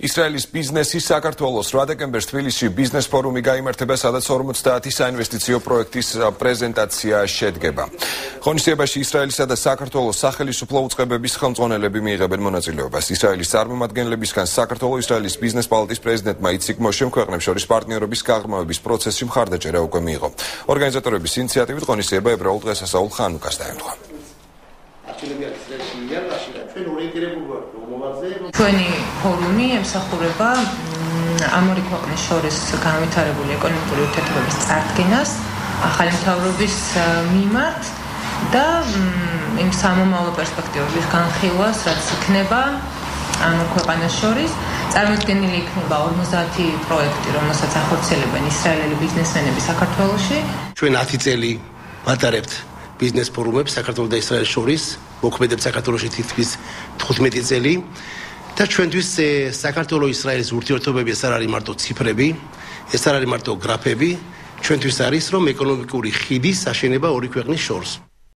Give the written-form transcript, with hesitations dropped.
ისრაელის ბიზნესის საქართველოს 8 დეკემბერს თბილისში ბიზნეს ფორუმი გაიმართება, სადაც 50 საინვესტიციო პროექტის პრეზენტაცია შედგება. ღონისძიებაში ისრაელისა და საქართველოს სახელმწიფო უწყებების ხელმძღვანელები მიიღებენ მონაწილეობას. ისრაელის წარმომადგენლებისგან საქართველოს ისრაელის ბიზნეს პალატის პრეზიდენტმა იციქ მოშემ ქვეყნებს შორის პარტნიორობის გაღრმავების პროცესში მხარდაჭერა უკვე მიიღო. ორგანიზატორების ინიციატივით ღონისძიება ებრაულ დღესასწაულ ხანუკას დაემთხვა. ჩვენი ფორუმი ემსახურება ამ ორი ქვეყნის შორის განვითარებული ეკონომიკური ურთიერთობების წარდგენას ახალი მთავრობის მიმართ და იმ სამომავლო პერსპექტივების განხილვას, რაც იქნება ამ ქვეყანას შორის. წარმოდგენილი იქნება 50 პროექტი, რომელსაც ახორციელებენ ისრაელელი ბიზნესმენები საქართველოში. ჩვენ 10 წელი ვატარებთ ბიზნეს ფორუმებს საქართველოს და ისრაელის შორის, მოქმედებს საქართველოში თითქმის 15 წელი. და ჩვენთვის საქართველოს-ისრაელის ურთიერთობები ეს არ არის მარტო ციფრები, ეს არ არის მარტო გრაფები, ჩვენთვის არის რომ ეკონომიკური ხიდის აშენება ორი ქვეყნის შორის.